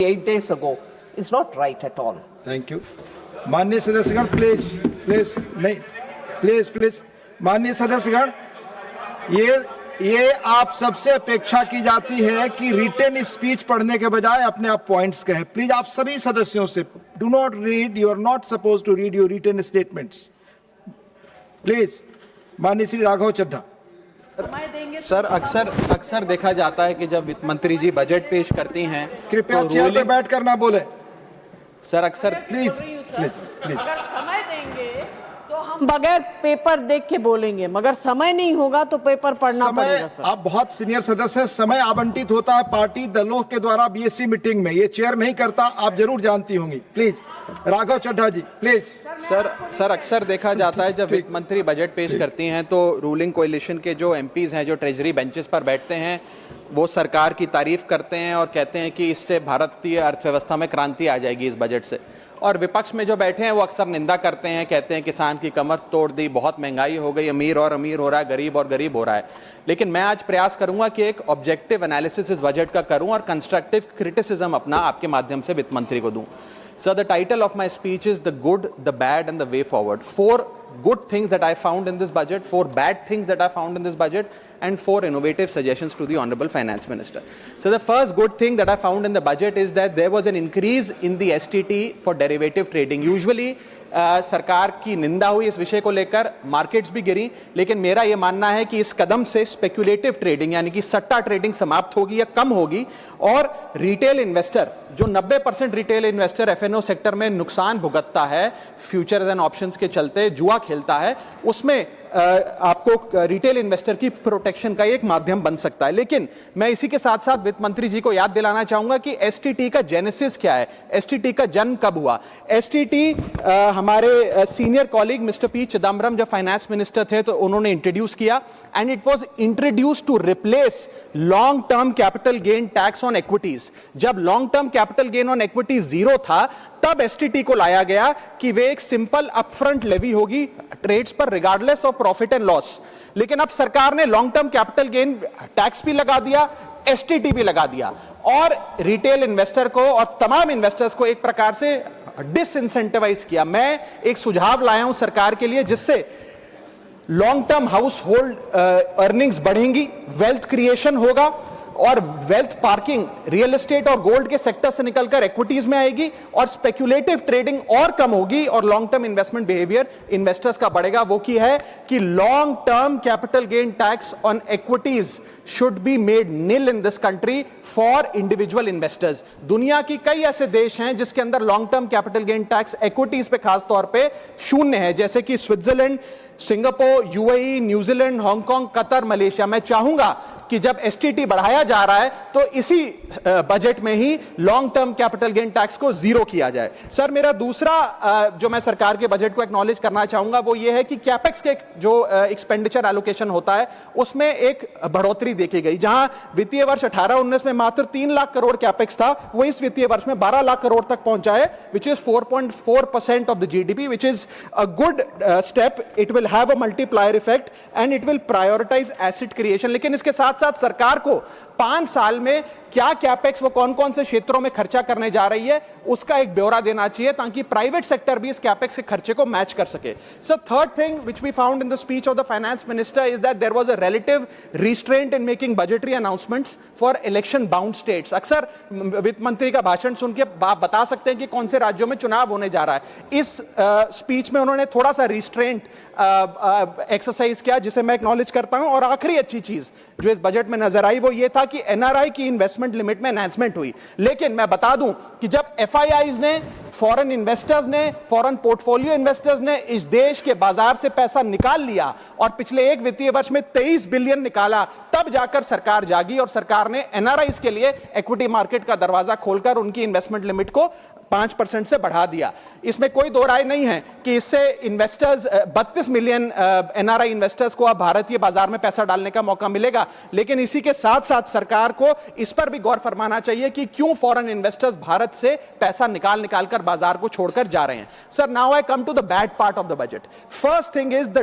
8 days ago is not right at all. Thank you. माननीय सदस्यगण please नहीं, please माननीय सदस्यगण, ये आप सबसे अपेक्षा की जाती है कि रिटन स्पीच पढ़ने के बजाय अपने आप पॉइंट्स कहें। प्लीज आप सभी सदस्यों से, do not read, you are not suppose to read your written statements. Please माननीय श्री राघव चड्ढा। सर अक्सर देखा जाता है कि जब वित्त मंत्री जी बजट पेश करती हैं, कृपया चेयर पे बैठ कर ना बोले सर। अक्सर प्लीज। अगर समय देंगे तो हम बगैर पेपर देख के बोलेंगे, मगर समय नहीं होगा तो पेपर पढ़ना पड़ेगा सर। आप बहुत सीनियर सदस्य हैं, समय आवंटित होता है पार्टी दलों के द्वारा बीएससी मीटिंग में, ये चेयर नहीं करता, आप जरूर जानती होंगी। Please Raghav Chadha ji please. Sir अक्सर देखा जाता है जब वित्त मंत्री बजट पेश करती हैं तो रूलिंग कोalition के जो एमपीज हैं, जो ट्रेजरी बेंचेस पर बैठते हैं, वो सरकार की तारीफ करते हैं और कहते हैं कि इससे भारतीय अर्थव्यवस्था में क्रांति आ जाएगी इस बजट से। और विपक्ष में जो बैठे हैं वो अक्सर निंदा करते हैं, कहते हैं किसान की कमर तोड़ दी, बहुत महंगाई हो गई, अमीर और अमीर हो रहा है, गरीब और गरीब हो रहा है। लेकिन मैं आज प्रयास करूंगा कि एक ऑब्जेक्टिव एनालिसिस इस बजट का करूं और कंस्ट्रक्टिव क्रिटिसिज्म अपना आपके माध्यम से वित्त मंत्री को दूं। So the title of my speech is The Good, the Bad and the Way Forward. 4 good things that I found in this budget, 4 bad things that I found in this budget, and 4 innovative suggestions to the Honorable Finance Minister. So the first good thing that I found in the budget is that there was an increase in the STT for derivative trading. Usually सरकार की निंदा हुई इस विषय को लेकर, markets भी गिरी, लेकिन मेरा यह मानना है कि इस कदम से स्पेक्युलेटिव ट्रेडिंग यानी कि सट्टा ट्रेडिंग समाप्त होगी या कम होगी और रिटेल इन्वेस्टर, जो 90% रिटेल इन्वेस्टर एफएनओ सेक्टर में नुकसान भुगतता है फ्यूचर्स एंड ऑप्शंस के चलते, जुआ खेलता है, उसमें आपको रिटेल इन्वेस्टर की प्रोटेक्शन का एक माध्यम बन सकता है। लेकिन मैं इसी के साथ साथ वित्त मंत्री जी को याद दिलाना चाहूंगा कि एसटीटी का जेनेसिस क्या है, एसटीटी का जन्म कब हुआ। एसटीटी हमारे senior colleague mister P Chidambaram जब फाइनेंस मिनिस्टर थे तो उन्होंने इंट्रोड्यूस किया, and it was introduced to replace long term capital gain tax on equities. जब long term capital gain on equity zero था तब एसटीटी को लाया गया कि वे एक सिंपल अपफ्रंट लेवी होगी ट्रेड्स पर regardless of profit and loss. लेकिन अब सरकार ने long term capital gain tax भी लगा दिया, एसटीटी भी लगा दिया और रिटेल इन्वेस्टर को और तमाम इन्वेस्टर्स को एक प्रकार से डिसइंसेंटिवाइज किया। मैं एक सुझाव लाया हूं सरकार के लिए जिससे long term house hold earnings बढ़ेंगी, वेल्थ क्रिएशन होगा और वेल्थ पार्किंग रियल एस्टेट और गोल्ड के सेक्टर से निकलकर इक्विटीज में आएगी और स्पेक्युलेटिव ट्रेडिंग और कम होगी और long term investment behaviour investors का बढ़ेगा। वो की है कि long term capital gain tax on equities should be made nil in this country for individual investors. दुनिया की कई ऐसे देश हैं जिसके अंदर long term capital gain tax equities पे खास तौर पे शून्य है, जैसे कि Switzerland, Singapore, UAE, New Zealand, Hong Kong, Qatar, Malaysia. मैं चाहूंगा कि जब एसटीटी बढ़ाया जा रहा है तो इसी बजट में ही long term capital gain tax को जीरो किया जाए। सर मेरा दूसरा जो मैं सरकार के बजट को एक्नॉलेज करना चाहूंगा वो ये है कि कैपेक्स के जो एक्सपेंडिचर एलोकेशन होता है उसमें एक बढ़ोतरी देखी गई। जहां वित्तीय वर्ष 18-19 में मात्र 3 लाख करोड़ कैपेक्स था, वो इस वित्तीय वर्ष में 12 लाख करोड़ तक पहुंचा है, which is 4.4% of the GDP, which is a good step. It will have a multiplier effect and it will prioritise asset creation. लेकिन इसके साथ साथ सरकार को 5 साल में क्या कैपेक्स वो कौन कौन से क्षेत्रों में खर्चा करने जा रही है उसका एक ब्यौरा देना चाहिए ताकि प्राइवेट सेक्टर भी इस कैपेक्स के खर्चे को मैच कर सके। So third thing which we found in the speech of the finance minister is that there was a relative restraint in making budgetary announcements for election bound states. अक्सर वित्त मंत्री का भाषण सुन के आप बता सकते हैं कि कौन से राज्यों में चुनाव होने जा रहा है। इस स्पीच में उन्होंने थोड़ा सा रिस्ट्रेंट एक्सरसाइज किया जिसे मैं एक्नॉलेज करता हूं। और आखिरी अच्छी चीज जो इस बजट में नजर आई वो ये था कि एनआरआई की इन्वेस्टमेंट लिमिट में एनहांसमेंट हुई। लेकिन मैं बता दूं कि जब एफआईआईज ने, फॉरेन इन्वेस्टर्स ने, फॉरेन पोर्टफोलियो इन्वेस्टर्स ने इस देश के बाजार से पैसा निकाल लिया और पिछले एक वित्तीय वर्ष में 23 बिलियन निकाला, तब जाकर सरकार जागी और सरकार ने एनआरआईज के लिए इक्विटी मार्केट का दरवाजा खोलकर उनकी इन्वेस्टमेंट लिमिट को 5% से बढ़ा दिया। इसमें कोई दो राय नहीं है कि इससे इन्वेस्टर्स 32 मिलियन एनआरआई इन्वेस्टर्स को अब भारतीय बाजार में पैसा डालने का मौका मिलेगा। लेकिन इसी के साथ साथ सरकार को इस पर भी गौर फरमाना चाहिए कि क्यों फॉरेन इन्वेस्टर्स भारत से पैसा निकाल कर बाजार को छोड़कर जा रहे हैं। Sir, now I come to the bad part of the budget. First thing is the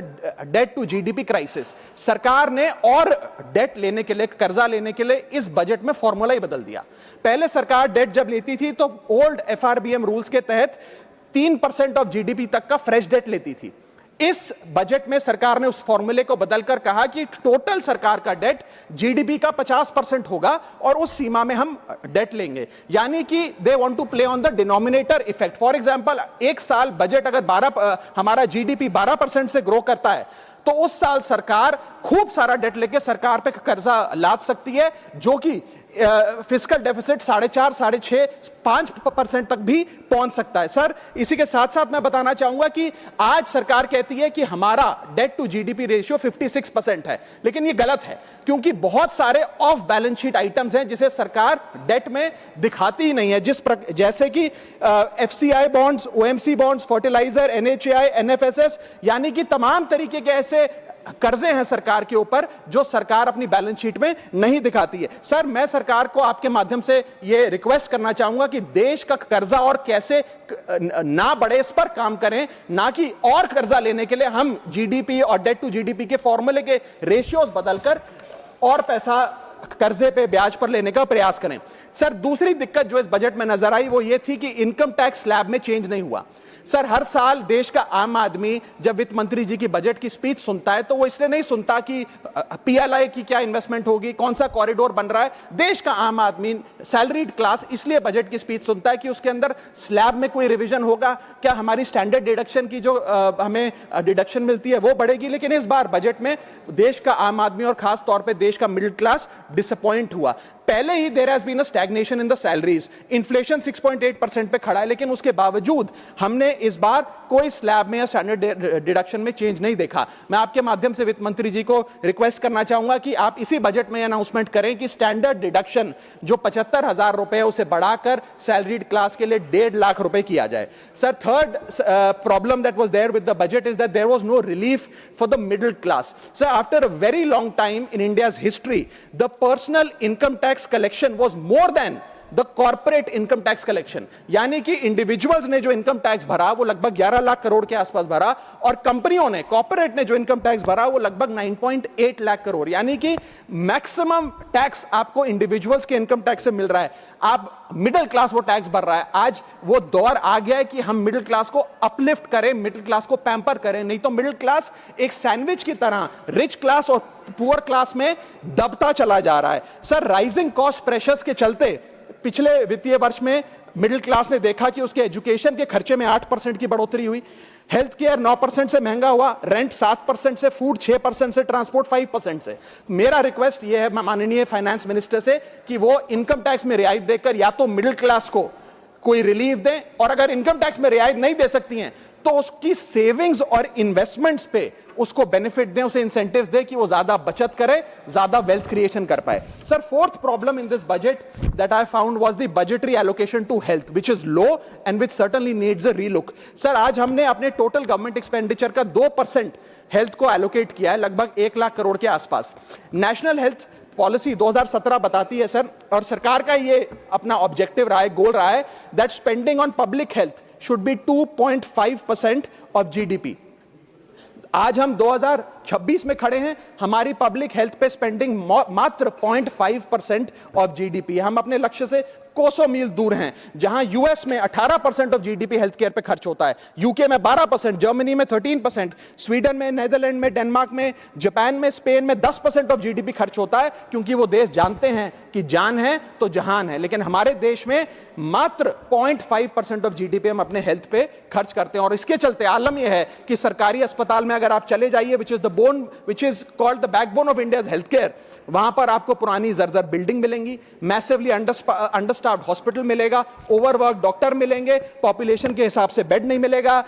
debt to GDP crisis. सरकार ने और डेट लेने के लिए, कर्जा लेने के लिए इस बजट में फॉर्मूला ही बदल दिया। पहले सरकार डेट जब लेती थी तो ओल्ड एफआरबीएम रूल्स के तहत 3% ऑफ जीडीपी तक का फ्रेश डेट लेती थी। इस बजट में सरकार ने उस फॉर्मूले को बदलकर कहा कि टोटल सरकार का डेट जीडीपी का 50% होगा और उस सीमा में हम डेट लेंगे। यानी कि they want to play on the denominator effect. For example, एक साल बजट अगर हमारा जीडीपी 12% से ग्रो करता है तो उस साल सरकार खूब सारा डेट लेके सरकार पे कर्जा लाद सकती है, जो कि फिस्कल डेफिसिट 4.5, 6.5, 5% तक भी पहुंच सकता है। सर, इसी के साथ साथ मैं बताना चाहूंगा कि आज सरकार कहती है कि हमारा डेट टू जीडीपी रेशियो 56% है, लेकिन ये गलत है, क्योंकि बहुत सारे ऑफ बैलेंस शीट आइटम्स हैं जिसे सरकार डेट में दिखाती ही नहीं है, जैसे कि FCI bonds, OMC bonds, fertiliser, NHAI, NFSS, यानी कि तमाम तरीके के ऐसे कर्जे हैं सरकार के ऊपर जो सरकार अपनी बैलेंस शीट में नहीं दिखाती है। सर, मैं सरकार को आपके माध्यम से यह रिक्वेस्ट करना चाहूंगा कि देश का कर्जा और कैसे ना बढ़े इस पर काम करें, ना कि और कर्जा लेने के लिए हम जीडीपी और डेट टू जीडीपी के फॉर्मूले के रेशियोज बदलकर और पैसा कर्जे पे ब्याज पर लेने का प्रयास करें। सर, दूसरी दिक्कत जो इस बजट में नजर आई वो ये थी कि इनकम टैक्स स्लैब में चेंज नहीं हुआ। सर, हर साल देश का आम आदमी जब वित्त मंत्री जी की बजट की स्पीच सुनता है तो वो इसलिए नहीं सुनता कि पीएलआई की क्या इन्वेस्टमेंट होगी, कौन सा कॉरिडोर बन रहा है। देश का आम आदमी, सैलरीड क्लास, इसलिए बजट की स्पीच सुनता है कि उसके अंदर स्लैब में कोई रिवीजन होगा, क्या हमारी स्टैंडर्ड डिडक्शन की जो हमें डिडक्शन मिलती है वो बढ़ेगी। लेकिन इस बार बजट में देश का आम आदमी और खास तौर पर देश का मिडिल क्लास डिसअपॉइंट हुआ। पहले ही there has been a stagnation in the salaries. Inflation 6.8% पे खड़ा है, लेकिन उसके बावजूद हमने इस बार कोई स्लैब में या स्टैंडर्ड डिडक्शन में चेंज नहीं देखा। मैं आपके माध्यम से वित्त मंत्री जी को रिक्वेस्ट करना चाहूंगा कि आप इसी बजट में अनाउंसमेंट करें कि स्टैंडर्ड डिडक्शन जो 75,000 रुपए उसे बढ़ाकर सैलरीड क्लास के लिए 1.5 लाख रुपए किया जाए। Sir, third problem that was there with the budget is that there was no relief for the middle class. Sir, after a very long time in India's history, the personal income tax collection was more than the corporate income tax collection. यानी कि individuals ने जो income tax भरा वो लगभग 11 लाख करोड़ के आसपास भरा, और कंपनियों ने, कॉर्पोरेट ने जो इनकम टैक्स भरा वो लगभग 9.8 लाख करोड़। यानी कि मैक्सिमम टैक्स आपको इंडिविजुअल्स के इनकम टैक्स से मिल रहा है, आप मिडिल क्लास वो टैक्स भर रहा है। आज वो दौर आ गया है कि हम मिडिल क्लास को अपलिफ्ट करें, मिडिल क्लास को पैम्पर करें, नहीं तो मिडिल क्लास एक सैंडविच की तरह रिच क्लास और पुअर क्लास में दबता चला जा रहा है। सर, राइजिंग कॉस्ट प्रेशर्स के चलते पिछले वित्तीय वर्ष में मिडिल क्लास ने देखा कि उसके एजुकेशन के खर्चे में 8% की बढ़ोतरी हुई, हेल्थ केयर 9% से महंगा हुआ, रेंट 7% से, फूड 6% से, ट्रांसपोर्ट 5% से। मेरा रिक्वेस्ट यह है माननीय फाइनेंस मिनिस्टर से कि वो इनकम टैक्स में रियायत देकर या तो मिडिल क्लास को कोई रिलीफ दें, और अगर इनकम टैक्स में रियायत नहीं दे सकती हैं तो उसकी सेविंग्स और इन्वेस्टमेंट्स पे उसको बेनिफिट दें, उसे इंसेंटिव्स दें कि वो ज्यादा बचत करे, ज्यादा वेल्थ क्रिएशन कर पाए। Sir, fourth problem in this budget that I found was the budgetary allocation to health, which is low and which certainly needs a relook. Sir, आज हमने अपने टोटल गवर्नमेंट एक्सपेंडिचर का 2% हेल्थ को allocate किया है, लगभग 1 लाख करोड़ के आसपास। नेशनल हेल्थ पॉलिसी 2017 बताती है सर, और सरकार का ये अपना ऑब्जेक्टिव रहा है, गोल रहा है, that spending on public health should be 2.5% of GDP। आज हम 2026 में खड़े हैं, हमारी पब्लिक हेल्थ पे स्पेंडिंग मात्र 0.5% ऑफ जीडीपी। हम अपने लक्ष्य से कोसों मील दूर हैं। जहां यूएस में 18% ऑफ जीडीपी हेल्थ केयर पे खर्च होता है, यूके में 12%, जर्मनी में 13%, स्वीडन में, नेदरलैंड में, डेनमार्क में, जापान में, स्पेन में 10% ऑफ जीडीपी खर्च होता है, क्योंकि वो देश जानते हैं कि जान है तो जहान है। लेकिन हमारे देश में मात्र 0.5% ऑफ जीडीपी हम अपने हेल्थ पे खर्च करते हैं, और इसके चलते आलम यह है कि सरकारी अस्पताल में अगर आप चले जाइए, which is called the backbone of India's healthcare, वहां पर आपको पुरानी जर्जर बिल्डिंग मिलेंगी, मैसिवली अंडरस्टाफ्ड हॉस्पिटल मिलेगा, ओवरवर्क डॉक्टर मिलेंगे, पॉपुलेशन के हिसाब से बेड नहीं मिलेगा,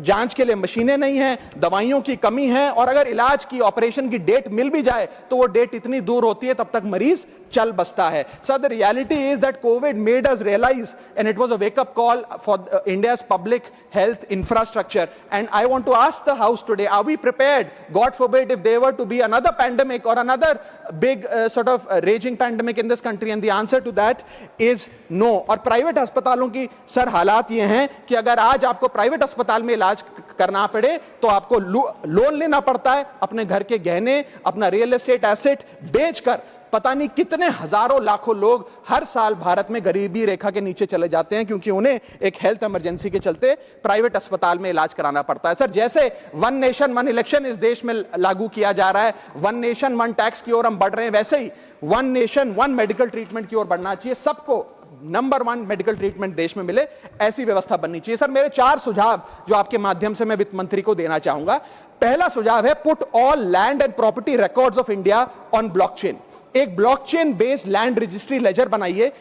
जांच के लिए मशीनें नहीं हैं, दवाइयों की कमी है, और अगर इलाज की ऑपरेशन की डेट मिल भी जाए तो वो डेट इतनी दूर होती है तब तक मरीज चल बसता है. Sir, the reality is that COVID made us realise and it was a wake up call for India's public health infrastructure. And I want to ask the house today, are we prepared, God forbid, if there were to be another pandemic or another big sort of raging pandemic in this country? And the answer to that is no. और private अस्पतालों की sir हालात ये हैं कि अगर आज आपको प्राइवेट अस्पताल में इलाज करना पड़े तो आपको लोन लेना पड़ता है, अपने घर के गहने, अपना रियल एस्टेट एसेट बेचकर पता नहीं कितने हजारों लाखों लोग हर साल भारत में गरीबी रेखा के नीचे चले जाते हैं क्योंकि उन्हें एक हेल्थ इमरजेंसी के चलते प्राइवेट अस्पताल में इलाज कराना पड़ता है. सर, जैसे वन नेशन वन इलेक्शन इस देश में लागू किया जा रहा है, वन नेशन वन टैक्स की ओर हम बढ़ रहे हैं, वैसे ही one nation one medical treatment की ओर बढ़ना चाहिए. सबको नंबर 1 मेडिकल ट्रीटमेंट देश में मिले, ऐसी व्यवस्था बननी चाहिए. सर, मेरे 4 सुझाव जो आपके माध्यम से मैं वित्त मंत्री को देना चाहूंगा. पहला सुझाव है, put all land and property records of India on blockchain. एक blockchain based land registry ledger बनाइए.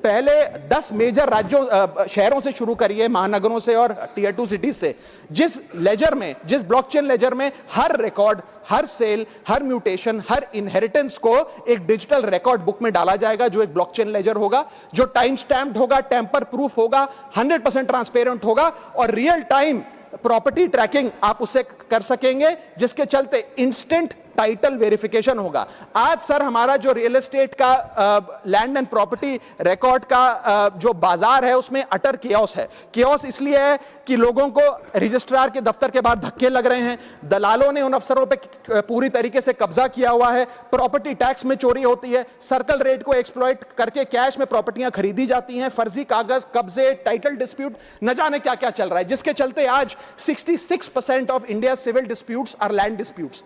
पहले 10 मेजर राज्यों शहरों से शुरू करिए, महानगरों से और टियर 2 सिटीज से, जिस लेजर में, जिस ब्लॉकचेन लेजर में हर रिकॉर्ड, हर सेल, हर म्यूटेशन, हर इनहेरिटेंस को एक डिजिटल रिकॉर्ड बुक में डाला जाएगा, जो एक ब्लॉकचेन लेजर होगा, जो टाइम स्टैम्प्ड होगा, टेम्पर प्रूफ होगा, 100% ट्रांसपेरेंट होगा और रियल टाइम प्रॉपर्टी ट्रैकिंग आप उससे कर सकेंगे, जिसके चलते इंस्टेंट टाइटल वेरिफिकेशन होगा. आज सर हमारा जो रियल एस्टेट का लैंड एंड प्रॉपर्टी रिकॉर्ड का जो बाजार है उसमें अटर कियोस है. कियोस इसलिए है कि लोगों को रजिस्ट्रार के दफ्तर के बाहर धक्के लग रहे हैं, दलालों ने उन अफसरों पे पूरी तरीके से कब्जा किया हुआ है, प्रॉपर्टी टैक्स में चोरी होती है, सर्कल रेट को एक्सप्लॉइट करके कैश में प्रॉपर्टियां खरीदी जाती हैं, फर्जी कागज, कब्जे, टाइटल डिस्प्यूट, न जाने क्या क्या चल रहा है, जिसके चलते आज 66% of India civil disputes are land disputes.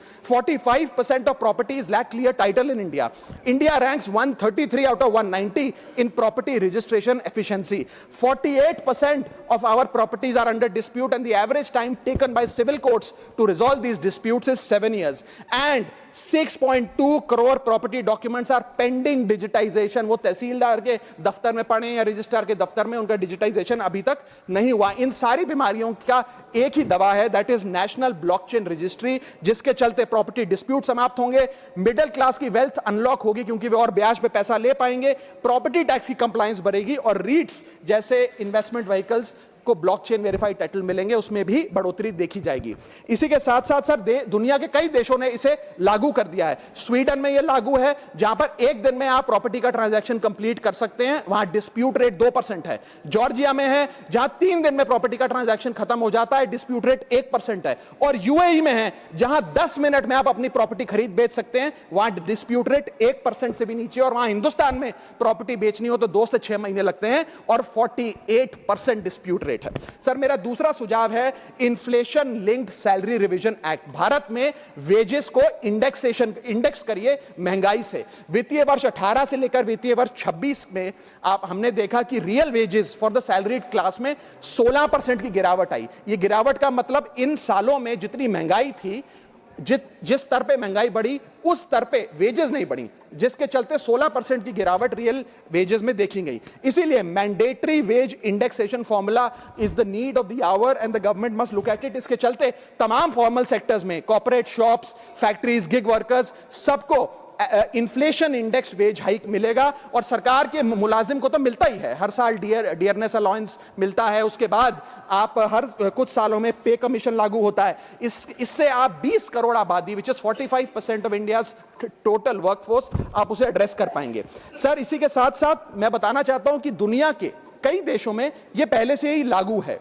45% of properties lack clear title in India. India ranks 133 out of 190 in property registration efficiency. 48% of our properties are under dispute and the average time taken by civil courts to resolve these disputes is 7 years. And 6.2 crore property documents are pending digitization. वो तहसीलदार के दफ्तर में पड़े या registrar के दफ्तर में, उनका डिजिटाइजेशन अभी तक नहीं हुआ. इन सारी बीमारियों का एक ही दवा है, that is national blockchain registry, जिसके चलते प्रॉपर्टी डिस्प्यूट समाप्त होंगे, मिडिल क्लास की वेल्थ अनलॉक होगी क्योंकि वे और ब्याज पे पैसा ले पाएंगे, प्रॉपर्टी टैक्स की कंप्लायंस बढ़ेगी और रीट्स जैसे इन्वेस्टमेंट व्हीकल्स को ब्लॉकचेन वेरीफाइड टाइटल मिलेंगे, उसमें भी बढ़ोतरी देखी जाएगी. इसी के साथ साथ सर दुनिया के कई देशों ने इसे लागू कर दिया है. स्वीडन में यह लागू है जहां पर एक दिन में आप प्रॉपर्टी का ट्रांजैक्शन कंप्लीट कर सकते हैं, वहां डिस्प्यूट रेट 2% है. जॉर्जिया में है जहां 3 दिन में प्रॉपर्टी का ट्रांजैक्शन खत्म हो जाता है, डिस्प्यूट रेट 1% है. और यूएई में है जहां 10 मिनट में आप अपनी प्रॉपर्टी खरीद बेच सकते हैं, वहां डिस्प्यूट रेट 1% से भी नीचे. और वहां हिंदुस्तान में प्रॉपर्टी बेचनी हो तो 2 से 6 महीने लगते हैं और 48% डिस्प्यूट रेट है. सर, मेरा दूसरा सुझाव है inflation linked salary revision act. Bharat में वेजेस को इंडेक्स करिए महंगाई से. वित्तीय वर्ष 18 से लेकर वित्तीय वर्ष 26 में हमने देखा कि real wages for the salaried class में 16% की गिरावट आई. ये गिरावट का मतलब इन सालों में जितनी महंगाई थी, जिस स्तर पे महंगाई बढ़ी उस स्तर पे वेजेस नहीं बढ़ी, जिसके चलते 16% की गिरावट रियल वेजेस में देखी गई. इसीलिए mandatory wage indexation formula is the need of the hour and the government must look at it. इसके चलते तमाम फॉर्मल सेक्टर्स में, corporate, shops, factories, gig workers, सबको इन्फ्लेशन इंडेक्स वेज हाइक मिलेगा. और सरकार के मुलाजिम को तो मिलता ही है, हर साल डियरनेस अलाउंस मिलता है, उसके बाद आप हर कुछ सालों में पे कमीशन लागू होता है. इससे आप 20 करोड़ आबादी, which is 45% of India's total workforce, आप उसे एड्रेस कर पाएंगे. सर, इसी के साथ साथ मैं बताना चाहता हूं कि दुनिया के कई देशों में यह पहले से ही लागू है.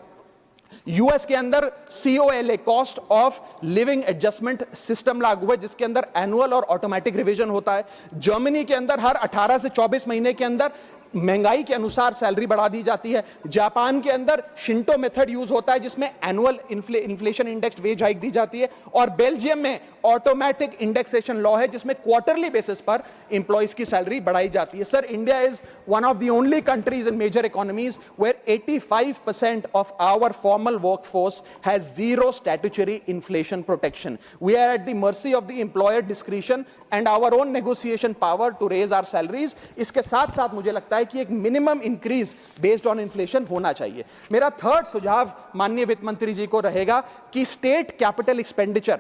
यूएस के अंदर COLA, cost of living adjustment system लागू है, जिसके अंदर एनुअल और ऑटोमेटिक रिवीजन होता है. जर्मनी के अंदर हर 18 से 24 महीने के अंदर महंगाई के अनुसार सैलरी बढ़ा दी जाती है. जापान के अंदर शिंटो मेथड यूज होता है जिसमें annual inflation index wage hike दी जाती है. और बेल्जियम में ऑटोमेटिक इंडेक्सेशन लॉ है जिसमें क्वार्टरली बेसिस पर एम्प्लॉइज की सैलरी बढ़ाई जाती है. Sir, India is one of the only countries in major economies where 85% of our formal workforce has zero statutory inflation protection. We are at the mercy of the employer discretion and our own negotiation power to raise our salaries. इसके साथ साथ मुझे लगता है है कि एक minimum increase based on inflation होना चाहिए। मेरा थर्ड सुझाव माननीय वित्त मंत्री जी को रहेगा कि स्टेट कैपिटल एक्सपेंडिचर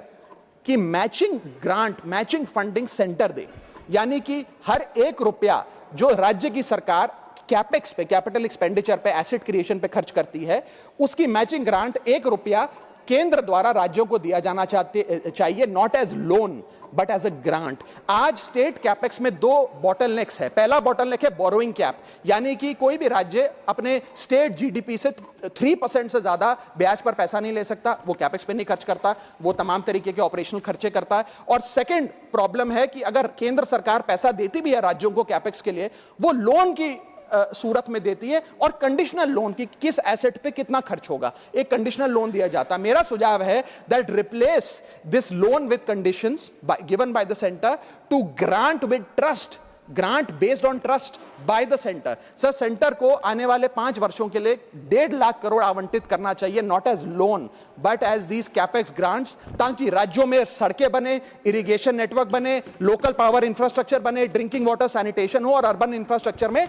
की matching grant, matching funding centre दे, यानी कि हर 1 रुपया जो राज्य की सरकार कैपेक्स पे, कैपिटल एक्सपेंडिचर पे, एसेट क्रिएशन पे खर्च करती है, उसकी मैचिंग ग्रांट 1 रुपया केंद्र द्वारा राज्यों को दिया जाना चाहिए, not as loan but as a grant. आज स्टेट कैपेक्स में 2 बॉटलनेक्स है। पहला बॉटलनेक है बोरोइंग कैप, यानी कि कोई भी राज्य अपने स्टेट जीडीपी से 3% से ज्यादा ब्याज पर पैसा नहीं ले सकता, वो कैपेक्स पे नहीं खर्च करता, वो तमाम तरीके के ऑपरेशनल खर्चे करता है। और सेकंड प्रॉब्लम है कि अगर केंद्र सरकार पैसा देती भी है राज्यों को कैपेक्स के लिए, वो लोन की सूरत में देती है, और कंडीशनल लोन की किस एसेट पे कितना खर्च होगा, एक कंडीशनल लोन दिया जाता है। मेरा सुझाव है that replace this loan with conditions given by the centre to grant with trust, grant based on trust by the centre. Sir, centre को आने वाले 5 वर्षों के लिए 1.5 लाख करोड़ आवंटित करना चाहिए, not as loan but as these capex grants, ताकि राज्यों में सड़कें बने, इरिगेशन नेटवर्क बने, लोकल पावर इंफ्रास्ट्रक्चर बने, ड्रिंकिंग वाटर सैनिटेशन हो, और अर्बन इंफ्रास्ट्रक्चर में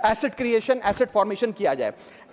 एसेट क्रिएशन, एसेट फॉर्मेशन किया जाए।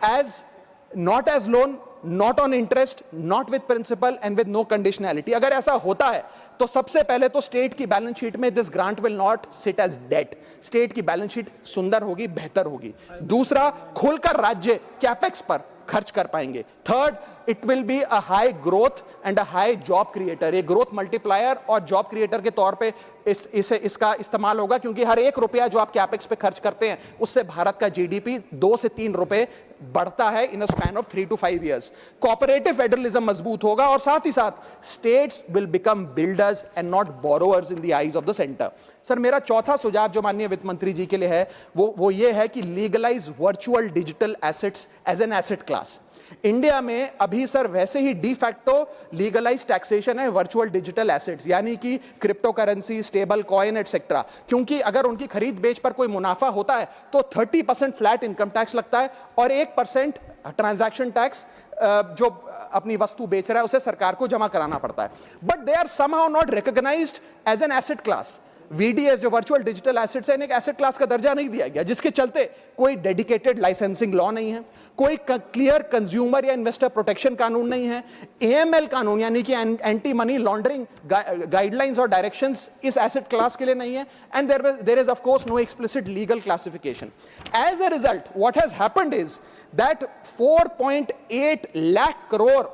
As not as loan, not on interest, not with principal and with no conditionality. अगर ऐसा होता है तो सबसे पहले तो स्टेट की बैलेंस शीट में this grant will not sit as debt, state की बैलेंस शीट सुंदर होगी, बेहतर होगी। दूसरा, खुलकर राज्य कैपेक्स पर खर्च कर पाएंगे। Third, it will be a high growth and a high job creator, एक ग्रोथ मल्टीप्लायर और जॉब क्रिएटर के तौर पे इसका इस्तेमाल होगा, क्योंकि हर 1 रुपया जो आप कैपेक्स पे खर्च करते हैं उससे भारत का जीडीपी 2 से 3 रुपए बढ़ता है in a span of 3 to 5 years। Cooperative federalism मजबूत होगा, और साथ ही साथ states will become builders and not borrowers in the eyes of the centre. Sir, मेरा चौथा सुझाव जो माननीय वित्त मंत्री जी के लिए है वो ये है कि legalise virtual digital assets as an asset class. India में अभी सर वैसे ही डी फैक्टो लीगलाइज टैक्सेशन है वर्चुअल डिजिटल एसेट्स, यानी कि crypto currency, stable coin etcetera, क्योंकि अगर उनकी खरीद बेच पर कोई मुनाफा होता है तो 30% फ्लैट इनकम टैक्स लगता है, और 1% ट्रांजैक्शन टैक्स जो अपनी वस्तु बेच रहा है उसे सरकार को जमा कराना पड़ता है। But they are somehow not recognised as an asset class. VDS जो वर्चुअल डिजिटल एसेट्स है, एक एसेट क्लास का दर्जा नहीं दिया गया, जिसके चलते कोई डेडिकेटेड लाइसेंसिंग लॉ नहीं है, कोई क्लियर कंज्यूमर या इन्वेस्टर प्रोटेक्शन कानून नहीं है, AML कानून यानी कि एंटी मनी लॉन्ड्रिंग गाइडलाइंस और डायरेक्शंस इस एसेट क्लास के लिए नहीं है, and there is of course no explicit legal classification. As a result what has happened is that 4.8 lakh crore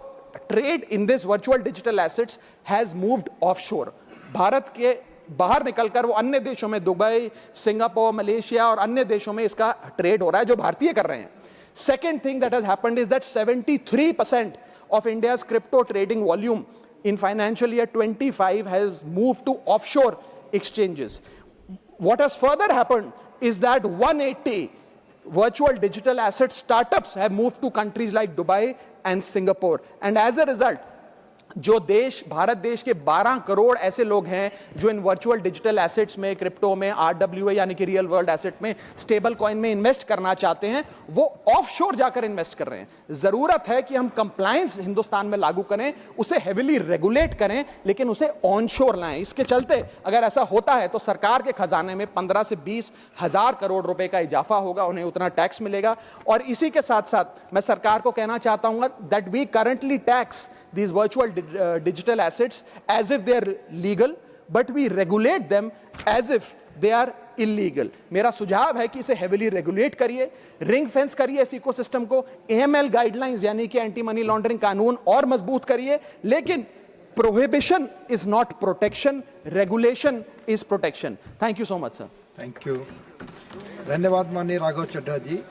trade in this virtual digital assets has moved offshore. Bharat के बाहर निकलकर वो अन्य देशों में, दुबई, सिंगापुर, मलेशिया और अन्य देशों में इसका ट्रेड हो रहा है जो भारतीय कर रहे हैं। Second thing that has happened is that 73% of India's crypto trading volume in financial year 25 has moved to offshore exchanges. What has further happened is that 180 virtual digital asset startups have moved to countries like Dubai and Singapore, and as a result जो देश, भारत देश के 12 करोड़ ऐसे लोग हैं जो इन virtual digital assets में, crypto में, RWA यानी कि रियल वर्ल्ड एसेट में, स्टेबल कॉइन में इन्वेस्ट करना चाहते हैं, वो ऑफशोर जाकर इन्वेस्ट कर रहे हैं। जरूरत है कि हम कंप्लायंस हिंदुस्तान में लागू करें, उसे हेविली रेगुलेट करें, लेकिन उसे ऑनशोर लाएं। इसके चलते अगर ऐसा होता है तो सरकार के खजाने में 15 से 20 हजार करोड़ रुपए का इजाफा होगा, उन्हें उतना टैक्स मिलेगा। और इसी के साथ साथ मैं सरकार को कहना चाहता हूं that we currently tax these virtual digital assets as if they are legal, but we regulate them as if they are illegal. मेरा सुझाव है कि इसे heavily regulate करिए, रिंग फेंस करिए इस इकोसिस्टम को, AML गाइडलाइंस यानी कि एंटी मनी लॉन्ड्रिंग कानून और मजबूत करिए, लेकिन prohibition is not protection, regulation is protection. Thank you so much, sir. Thank you, धन्यवाद माननीय राघव चड्ढा जी।